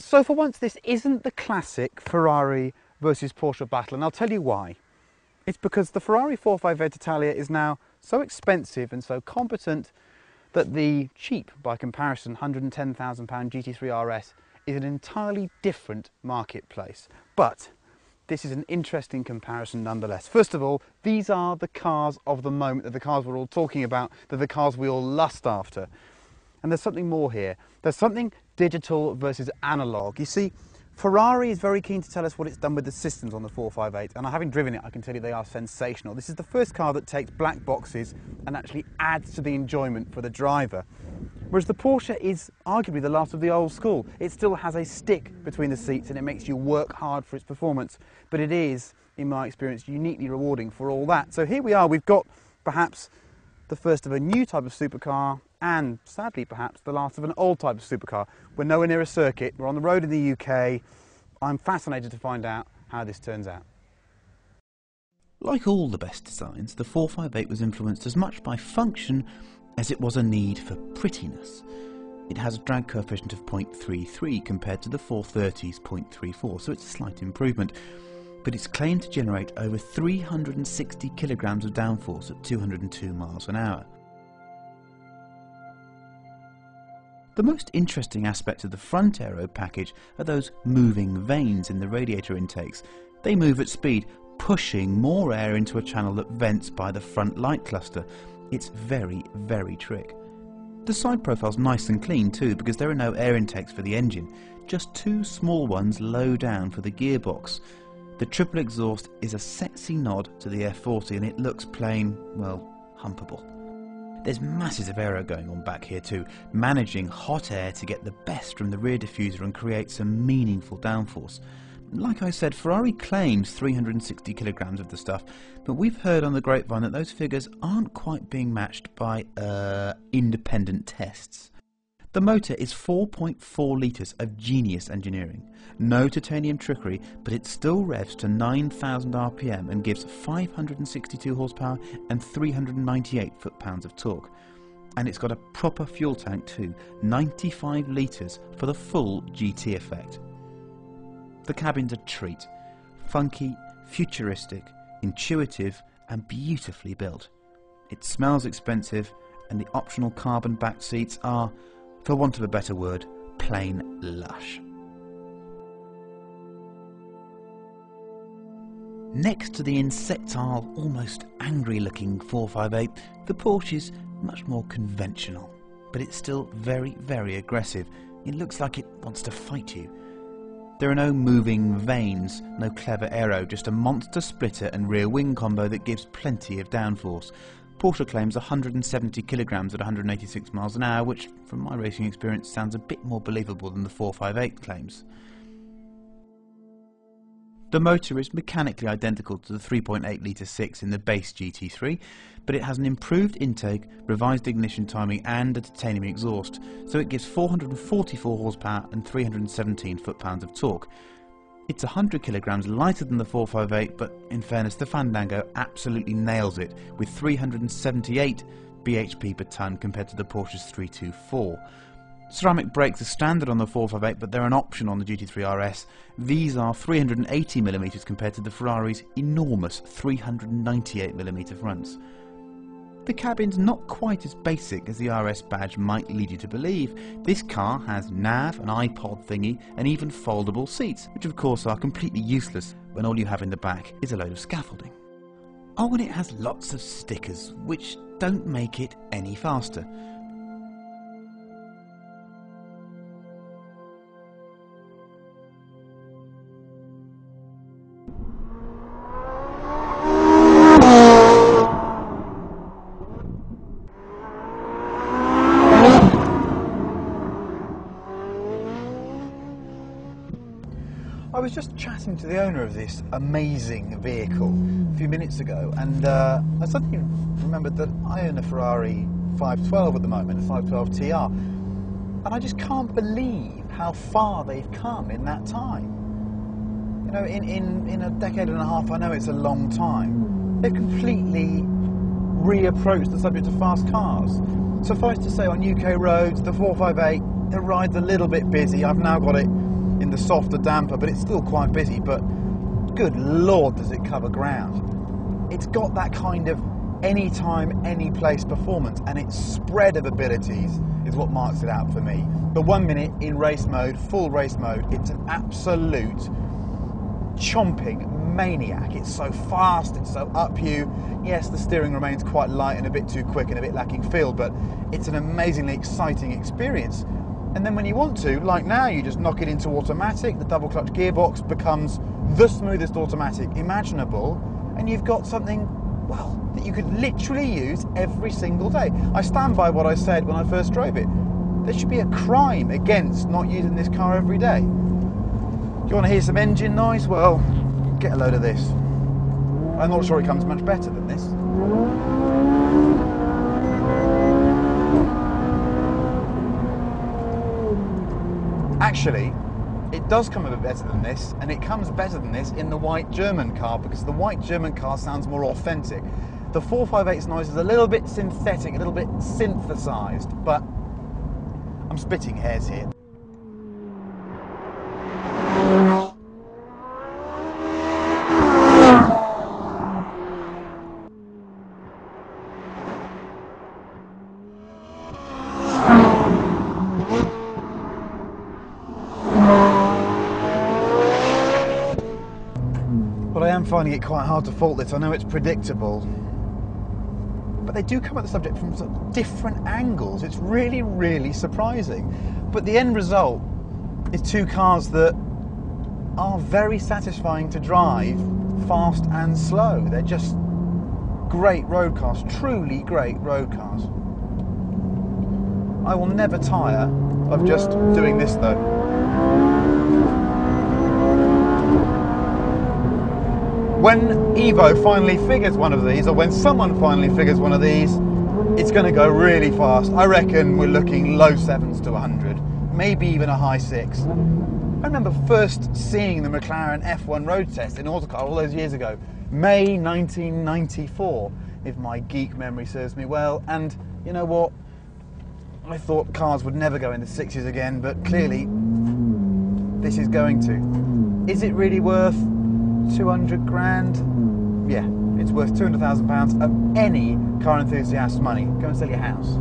So for once, this isn't the classic Ferrari versus Porsche battle, and I'll tell you why. It's because the Ferrari 458 Italia is now so expensive and so competent that the cheap, by comparison, £110,000 GT3 RS is an entirely different marketplace. But this is an interesting comparison nonetheless. First of all, these are the cars of the moment, they're the cars we're all talking about, they're the cars we all lust after. And there's something more here. There's something digital versus analog. You see, Ferrari is very keen to tell us what it's done with the systems on the 458, and having driven it, I can tell you they are sensational. This is the first car that takes black boxes and actually adds to the enjoyment for the driver. Whereas the Porsche is arguably the last of the old school. It still has a stick between the seats and it makes you work hard for its performance, but it is, in my experience, uniquely rewarding for all that. So here we are, we've got perhaps the first of a new type of supercar, and sadly perhaps the last of an old type of supercar. We're nowhere near a circuit, we're on the road in the UK. I'm fascinated to find out how this turns out. Like all the best designs, the 458 was influenced as much by function as it was a need for prettiness. It has a drag coefficient of 0.33 compared to the 430's 0.34, so it's a slight improvement. But it's claimed to generate over 360 kilograms of downforce at 202 miles an hour. The most interesting aspect of the front aero package are those moving vanes in the radiator intakes. They move at speed, pushing more air into a channel that vents by the front light cluster. It's very, very trick. The side profile's nice and clean too, because there are no air intakes for the engine, just two small ones low down for the gearbox. The triple exhaust is a sexy nod to the F40 and it looks plain, well, humpable. There's masses of aero going on back here too, managing hot air to get the best from the rear diffuser and create some meaningful downforce. Like I said, Ferrari claims 360 kilograms of the stuff, but we've heard on the grapevine that those figures aren't quite being matched by, independent tests. The motor is 4.4 litres of genius engineering. No titanium trickery, but it still revs to 9,000 RPM and gives 562 horsepower and 398 foot-pounds of torque. And it's got a proper fuel tank too, 95 litres for the full GT effect. The cabin's a treat. Funky, futuristic, intuitive and beautifully built. It smells expensive and the optional carbon-backed seats are, for want of a better word, plain lush. Next to the insectile, almost angry-looking 458, the Porsche is much more conventional, but it's still very, very aggressive. It looks like it wants to fight you. There are no moving vanes, no clever aero, just a monster splitter and rear wing combo that gives plenty of downforce. Porsche claims 170 kilograms at 186 miles an hour, which, from my racing experience, sounds a bit more believable than the 458 claims. The motor is mechanically identical to the 3.8 litre 6 in the base GT3, but it has an improved intake, revised ignition timing and a titanium exhaust, so it gives 444 horsepower and 317 foot-pounds of torque. It's 100 kilograms lighter than the 458, but in fairness, the Fandango absolutely nails it with 378 bhp per tonne compared to the Porsche's 324. Ceramic brakes are standard on the 458, but they're an option on the GT3 RS. These are 380mm compared to the Ferrari's enormous 398mm fronts. The cabin's not quite as basic as the RS badge might lead you to believe. This car has nav, an iPod thingy, and even foldable seats, which of course are completely useless when all you have in the back is a load of scaffolding. Oh, and it has lots of stickers, which don't make it any faster. I was just chatting to the owner of this amazing vehicle a few minutes ago, and I suddenly remembered that I own a Ferrari 512 at the moment, a 512 TR, and I just can't believe how far they've come in that time. You know, in a decade and a half, I know it's a long time, they've completely reapproached the subject of fast cars. Suffice to say, on UK roads, the 458, the ride's a little bit busy. I've now got it in the softer, damper, but it's still quite busy. But good Lord, does it cover ground. It's got that kind of anytime, any place performance, and its spread of abilities is what marks it out for me. But 1 minute in race mode, full race mode, it's an absolute chomping maniac. It's so fast, it's so up you. Yes, the steering remains quite light and a bit too quick and a bit lacking feel, but it's an amazingly exciting experience. And then when you want to, like now, you just knock it into automatic, the double clutch gearbox becomes the smoothest automatic imaginable, and you've got something, well, that you could literally use every single day. I stand by what I said when I first drove it. There should be a crime against not using this car every day. Do you want to hear some engine noise? Well, get a load of this. I'm not sure it comes much better than this. Actually, it does come a bit better than this, and it comes better than this in the white German car, because the white German car sounds more authentic. The 458's noise is a little bit synthetic, a little bit synthesized, but I'm splitting hairs here. But I am finding it quite hard to fault this. I know it's predictable, but they do come at the subject from sort of different angles. It's really, really surprising. But the end result is two cars that are very satisfying to drive, fast and slow. They're just great road cars, truly great road cars. I will never tire of just doing this though. When Evo finally figures one of these, or when someone finally figures one of these, it's going to go really fast. I reckon we're looking low 7s to 100, maybe even a high 6. I remember first seeing the McLaren F1 road test in autocar all those years ago, May 1994, if my geek memory serves me well. And you know what? I thought cars would never go in the 6s again, but clearly this is going to. Is it really worth 200 grand? Yeah, it's worth £200,000 of any car enthusiast's money. Go and sell your house.